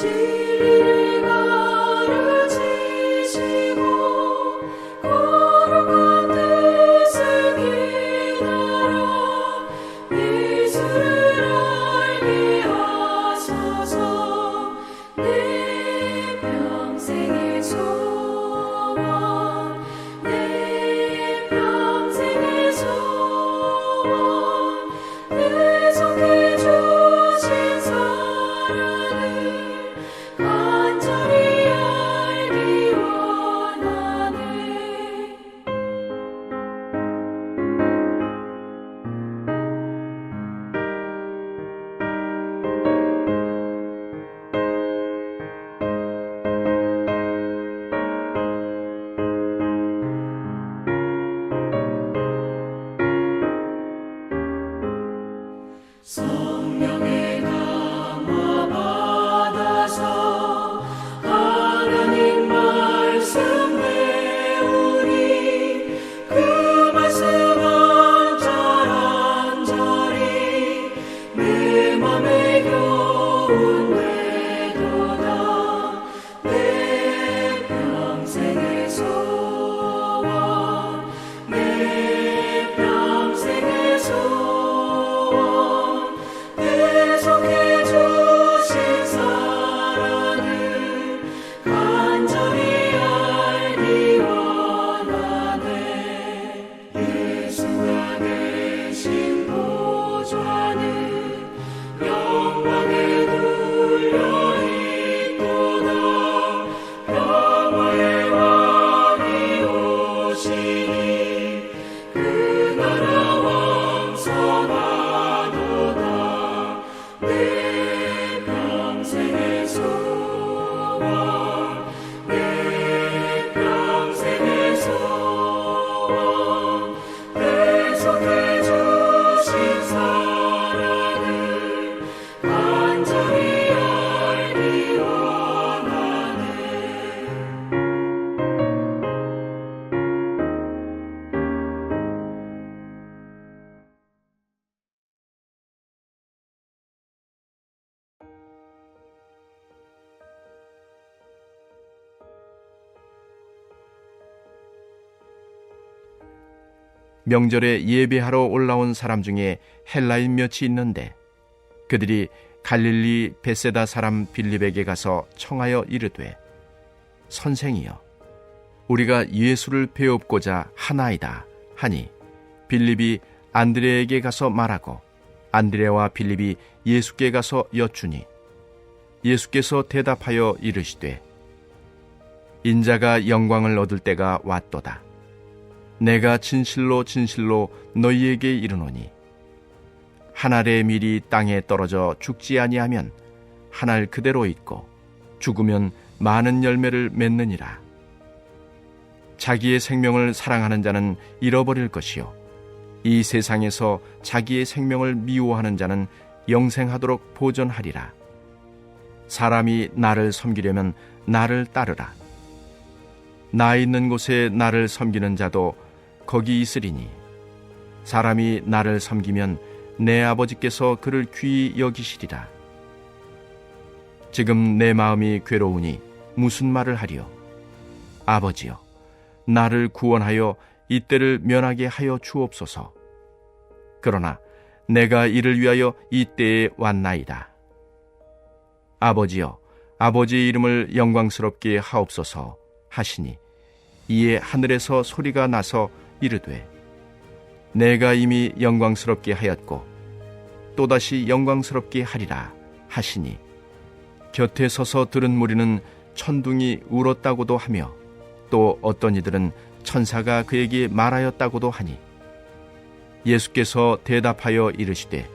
진리를 가르치시고 거룩한 뜻을 기다려 예수를 알게 하소서. 내 평생의 소원, 내 평생의 소원, 계속해 주신 사랑을 간절히 알기 원하네. 성령의 감화 받아서 하나님 말씀 배우니 그 말씀 한절한절이 내 맘에 교훈되도다. 내 평생의 소원, 내 평생의 소원, 계속해 주신 사랑을 간절히 알기 원하네. 예수가 계신 보좌는 영광에 둘려 있도다. 평화의 왕이 오시니 그 나라 왕성하도다. 내 평생의 소원, 내 평생의 소원, 계속해 주신 사랑을 간절히 알기 원하네. 명절에 예배하러 올라온 사람 중에 헬라인 몇이 있는데 그들이 갈릴리 벳세다 사람 빌립에게 가서 청하여 이르되 선생이여 우리가 예수를 배웁고자 하나이다 하니 빌립이 안드레에게 가서 말하고 안드레와 빌립이 예수께 가서 여쭈니 예수께서 대답하여 이르시되 인자가 영광을 얻을 때가 왔도다. 내가 진실로 진실로 너희에게 이르노니 한 알의 밀이 땅에 떨어져 죽지 아니하면 한 알 그대로 있고 죽으면 많은 열매를 맺느니라. 자기의 생명을 사랑하는 자는 잃어버릴 것이요 이 세상에서 자기의 생명을 미워하는 자는 영생하도록 보존하리라. 사람이 나를 섬기려면 나를 따르라. 나 있는 곳에 나를 섬기는 자도 거기 있으리니 사람이 나를 섬기면 내 아버지께서 그를 귀히 여기시리라. 지금 내 마음이 괴로우니 무슨 말을 하리요? 아버지여, 나를 구원하여 이때를 면하게 하여 주옵소서. 그러나 내가 이를 위하여 이때에 왔나이다. 아버지여, 아버지의 이름을 영광스럽게 하옵소서 하시니 이에 하늘에서 소리가 나서 이르되 내가 이미 영광스럽게 하였고 또다시 영광스럽게 하리라 하시니 곁에 서서 들은 무리는 천둥이 울었다고도 하며 또 어떤 이들은 천사가 그에게 말하였다고도 하니 예수께서 대답하여 이르시되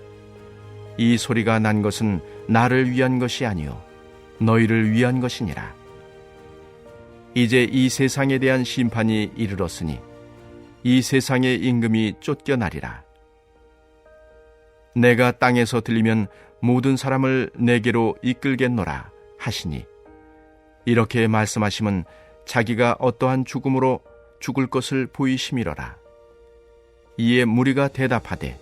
이 소리가 난 것은 나를 위한 것이 아니요 너희를 위한 것이니라. 이제 이 세상에 대한 심판이 이르렀으니 이 세상의 임금이 쫓겨나리라. 내가 땅에서 들리면 모든 사람을 내게로 이끌겠노라 하시니 이렇게 말씀하심은 자기가 어떠한 죽음으로 죽을 것을 보이심이로라. 이에 무리가 대답하되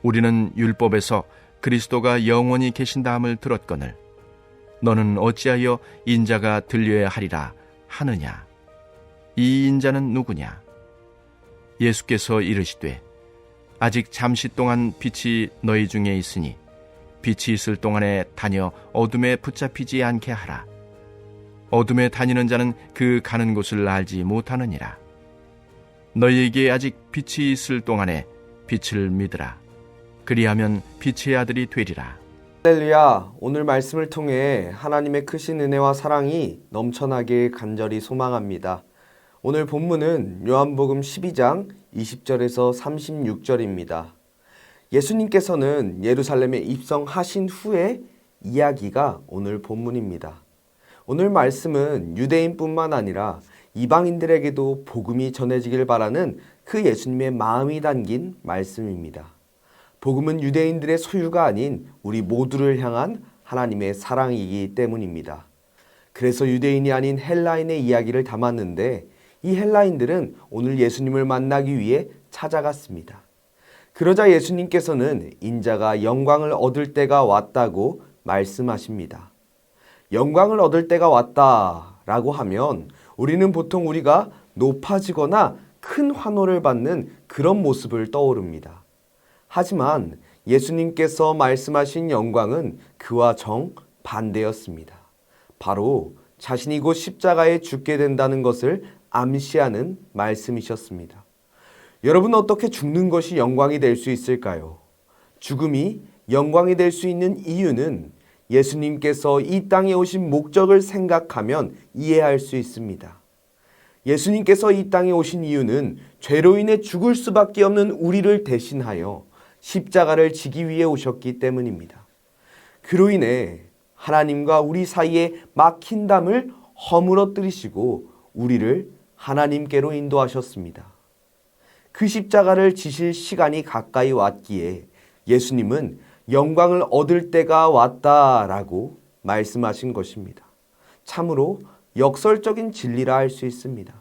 우리는 율법에서 그리스도가 영원히 계신다함을 들었거늘 너는 어찌하여 인자가 들려야 하리라 하느냐? 이 인자는 누구냐? 예수께서 이르시되 아직 잠시 동안 빛이 너희 중에 있으니 빛이 있을 동안에 다녀 어둠에 붙잡히지 않게 하라. 어둠에 다니는 자는 그 가는 곳을 알지 못하느니라. 너희에게 아직 빛이 있을 동안에 빛을 믿으라. 그리하면 빛의 아들이 되리라. 할렐루야. 오늘 말씀을 통해 하나님의 크신 은혜와 사랑이 넘쳐나길 간절히 소망합니다. 오늘 본문은 요한복음 12장 20절에서 36절입니다. 예수님께서는 예루살렘에 입성하신 후의 이야기가 오늘 본문입니다. 오늘 말씀은 유대인뿐만 아니라 이방인들에게도 복음이 전해지길 바라는 그 예수님의 마음이 담긴 말씀입니다. 복음은 유대인들의 소유가 아닌 우리 모두를 향한 하나님의 사랑이기 때문입니다. 그래서 유대인이 아닌 헬라인의 이야기를 담았는데 이 헬라인들은 오늘 예수님을 만나기 위해 찾아갔습니다. 그러자 예수님께서는 인자가 영광을 얻을 때가 왔다고 말씀하십니다. 영광을 얻을 때가 왔다라고 하면 우리는 보통 우리가 높아지거나 큰 환호를 받는 그런 모습을 떠오릅니다. 하지만 예수님께서 말씀하신 영광은 그와 정반대였습니다. 바로 자신이 곧 십자가에 죽게 된다는 것을 암시하는 말씀이셨습니다. 여러분, 어떻게 죽는 것이 영광이 될 수 있을까요? 죽음이 영광이 될 수 있는 이유는 예수님께서 이 땅에 오신 목적을 생각하면 이해할 수 있습니다. 예수님께서 이 땅에 오신 이유는 죄로 인해 죽을 수밖에 없는 우리를 대신하여 십자가를 지기 위해 오셨기 때문입니다. 그로 인해 하나님과 우리 사이에 막힌 담을 허물어뜨리시고 우리를 하나님께로 인도하셨습니다. 그 십자가를 지실 시간이 가까이 왔기에 예수님은 영광을 얻을 때가 왔다라고 말씀하신 것입니다. 참으로 역설적인 진리라 할 수 있습니다.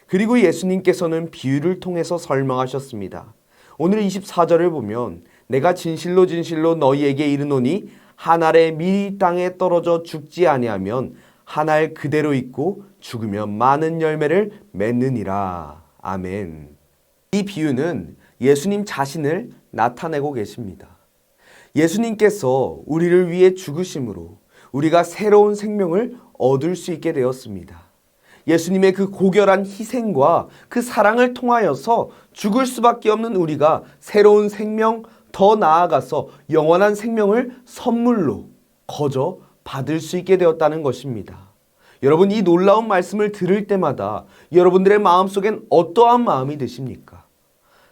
그리고 예수님께서는 비유를 통해서 설명하셨습니다. 오늘 24절을 보면 내가 진실로 진실로 너희에게 이르노니 한 알에 미리 땅에 떨어져 죽지 아니하면 한 알 그대로 있고 죽으면 많은 열매를 맺느니라. 아멘. 이 비유는 예수님 자신을 나타내고 계십니다. 예수님께서 우리를 위해 죽으심으로 우리가 새로운 생명을 얻을 수 있게 되었습니다. 예수님의 그 고결한 희생과 그 사랑을 통하여서 죽을 수밖에 없는 우리가 새로운 생명, 더 나아가서 영원한 생명을 선물로 거저 받을 수 있게 되었다는 것입니다. 여러분, 이 놀라운 말씀을 들을 때마다 여러분들의 마음속엔 어떠한 마음이 드십니까?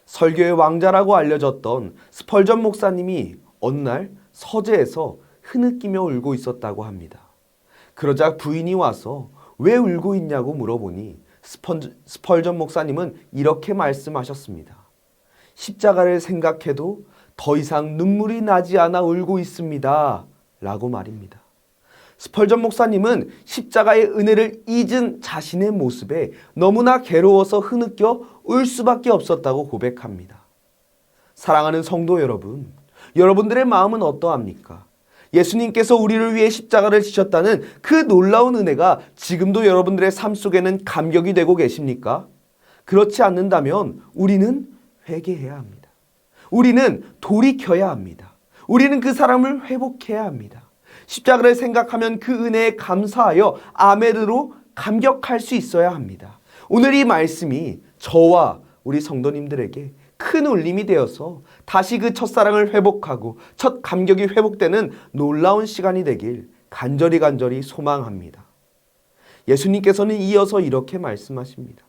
설교의 왕자라고 알려졌던 스펄전 목사님이 어느 날 서재에서 흐느끼며 울고 있었다고 합니다. 그러자 부인이 와서 왜 울고 있냐고 물어보니 스펄전 목사님은 이렇게 말씀하셨습니다. 십자가를 생각해도 더 이상 눈물이 나지 않아 울고 있습니다. 라고 말입니다. 스펄전 목사님은 십자가의 은혜를 잊은 자신의 모습에 너무나 괴로워서 흐느껴 울 수밖에 없었다고 고백합니다. 사랑하는 성도 여러분, 여러분들의 마음은 어떠합니까? 예수님께서 우리를 위해 십자가를 지셨다는 그 놀라운 은혜가 지금도 여러분들의 삶 속에는 감격이 되고 계십니까? 그렇지 않는다면 우리는 회개해야 합니다. 우리는 돌이켜야 합니다. 우리는 그 사람을 회복해야 합니다. 십자가를 생각하면 그 은혜에 감사하여 아멘으로 감격할 수 있어야 합니다. 오늘 이 말씀이 저와 우리 성도님들에게 큰 울림이 되어서 다시 그 첫사랑을 회복하고 첫 감격이 회복되는 놀라운 시간이 되길 간절히 소망합니다. 예수님께서는 이어서 이렇게 말씀하십니다.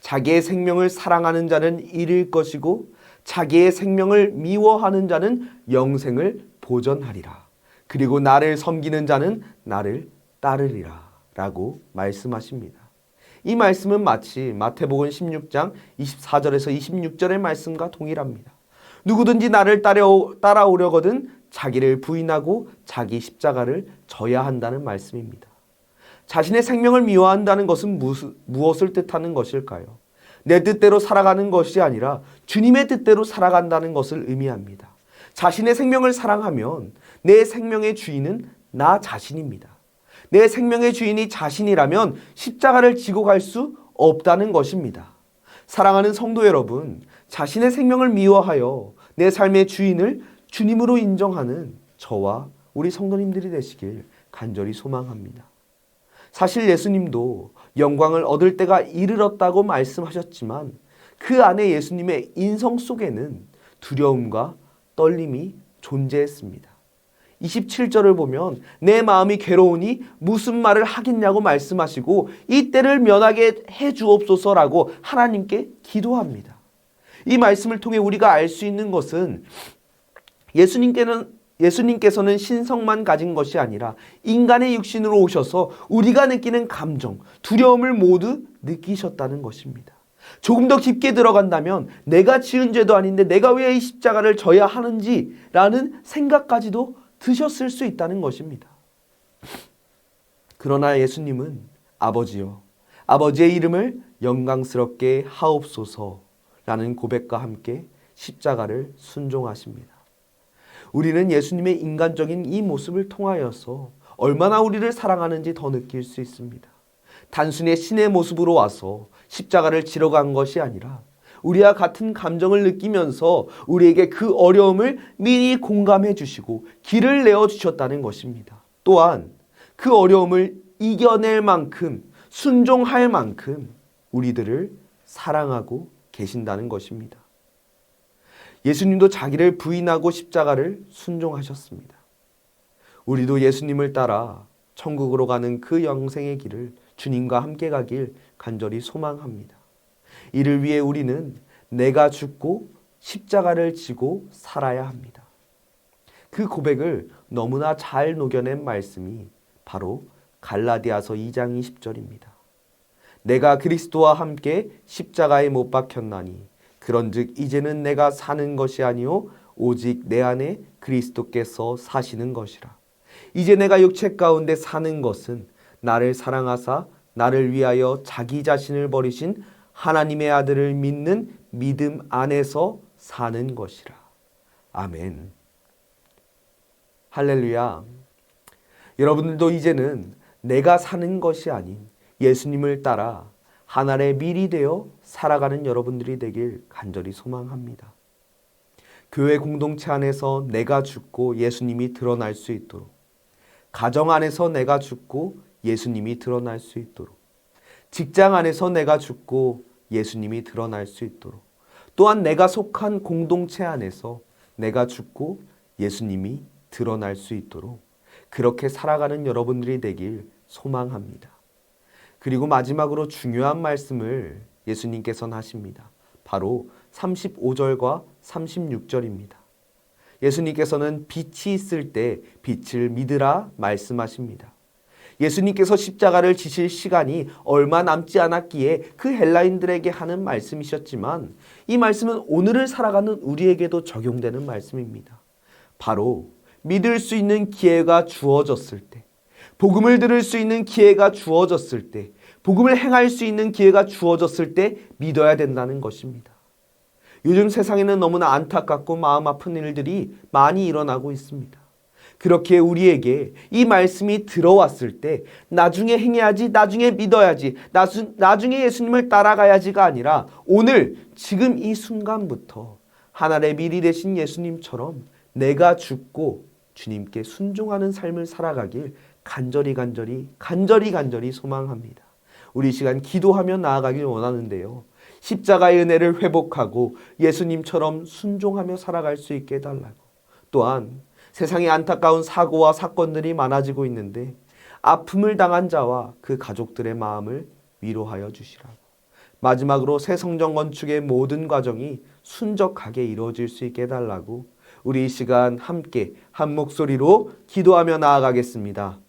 자기의 생명을 사랑하는 자는 잃을 것이고 자기의 생명을 미워하는 자는 영생을 보전하리라. 그리고 나를 섬기는 자는 나를 따르리라 라고 말씀하십니다. 이 말씀은 마치 마태복음 16장 24절에서 26절의 말씀과 동일합니다. 누구든지 나를 따라오려거든 자기를 부인하고 자기 십자가를 져야 한다는 말씀입니다. 자신의 생명을 미워한다는 것은 무엇을 뜻하는 것일까요? 내 뜻대로 살아가는 것이 아니라 주님의 뜻대로 살아간다는 것을 의미합니다. 자신의 생명을 사랑하면 내 생명의 주인은 나 자신입니다. 내 생명의 주인이 자신이라면 십자가를 지고 갈 수 없다는 것입니다. 사랑하는 성도 여러분, 자신의 생명을 미워하여 내 삶의 주인을 주님으로 인정하는 저와 우리 성도님들이 되시길 간절히 소망합니다. 사실 예수님도 영광을 얻을 때가 이르렀다고 말씀하셨지만 그 안에 예수님의 인성 속에는 두려움과 떨림이 존재했습니다. 27절을 보면 내 마음이 괴로우니 무슨 말을 하겠냐고 말씀하시고 이 때를 면하게 해 주옵소서라고 하나님께 기도합니다. 이 말씀을 통해 우리가 알 수 있는 것은 예수님께서는 신성만 가진 것이 아니라 인간의 육신으로 오셔서 우리가 느끼는 감정, 두려움을 모두 느끼셨다는 것입니다. 조금 더 깊게 들어간다면 내가 지은 죄도 아닌데 내가 왜 이 십자가를 져야 하는지라는 생각까지도 드셨을 수 있다는 것입니다. 그러나 예수님은 아버지여, 아버지의 이름을 영광스럽게 하옵소서라는 고백과 함께 십자가를 순종하십니다. 우리는 예수님의 인간적인 이 모습을 통하여서 얼마나 우리를 사랑하는지 더 느낄 수 있습니다. 단순히 신의 모습으로 와서 십자가를 지러 간 것이 아니라 우리와 같은 감정을 느끼면서 우리에게 그 어려움을 미리 공감해 주시고 길을 내어 주셨다는 것입니다. 또한 그 어려움을 이겨낼 만큼 순종할 만큼 우리들을 사랑하고 계신다는 것입니다. 예수님도 자기를 부인하고 십자가를 순종하셨습니다. 우리도 예수님을 따라 천국으로 가는 그 영생의 길을 주님과 함께 가길 간절히 소망합니다. 이를 위해 우리는 내가 죽고 십자가를 지고 살아야 합니다. 그 고백을 너무나 잘 녹여낸 말씀이 바로 갈라디아서 2장 20절입니다. 내가 그리스도와 함께 십자가에 못 박혔나니 그런즉 이제는 내가 사는 것이 아니요 오직 내 안에 그리스도께서 사시는 것이라. 이제 내가 육체 가운데 사는 것은 나를 사랑하사 나를 위하여 자기 자신을 버리신 하나님의 아들을 믿는 믿음 안에서 사는 것이라. 아멘. 할렐루야. 여러분들도 이제는 내가 사는 것이 아닌 예수님을 따라 하늘의 밀이 되어 살아가는 여러분들이 되길 간절히 소망합니다. 교회 공동체 안에서 내가 죽고 예수님이 드러날 수 있도록, 가정 안에서 내가 죽고 예수님이 드러날 수 있도록, 직장 안에서 내가 죽고 예수님이 드러날 수 있도록, 또한 내가 속한 공동체 안에서 내가 죽고 예수님이 드러날 수 있도록 그렇게 살아가는 여러분들이 되길 소망합니다. 그리고 마지막으로 중요한 말씀을 예수님께서는 하십니다. 바로 35절과 36절입니다. 예수님께서는 빛이 있을 때 빛을 믿으라 말씀하십니다. 예수님께서 십자가를 지실 시간이 얼마 남지 않았기에 그 헬라인들에게 하는 말씀이셨지만 이 말씀은 오늘을 살아가는 우리에게도 적용되는 말씀입니다. 바로 믿을 수 있는 기회가 주어졌을 때, 복음을 들을 수 있는 기회가 주어졌을 때, 복음을 행할 수 있는 기회가 주어졌을 때 믿어야 된다는 것입니다. 요즘 세상에는 너무나 안타깝고 마음 아픈 일들이 많이 일어나고 있습니다. 그렇게 우리에게 이 말씀이 들어왔을 때 나중에 행해야지, 나중에 믿어야지, 나중에 예수님을 따라가야지가 아니라 오늘 지금 이 순간부터 하늘의 밀이 되신 예수님처럼 내가 죽고 주님께 순종하는 삶을 살아가길 간절히 소망합니다. 우리 이 시간 기도하며 나아가길 원하는데요. 십자가의 은혜를 회복하고 예수님처럼 순종하며 살아갈 수 있게 해달라고. 또한 세상에 안타까운 사고와 사건들이 많아지고 있는데 아픔을 당한 자와 그 가족들의 마음을 위로하여 주시라고. 마지막으로 새 성전 건축의 모든 과정이 순적하게 이루어질 수 있게 해달라고 우리 이 시간 함께 한 목소리로 기도하며 나아가겠습니다.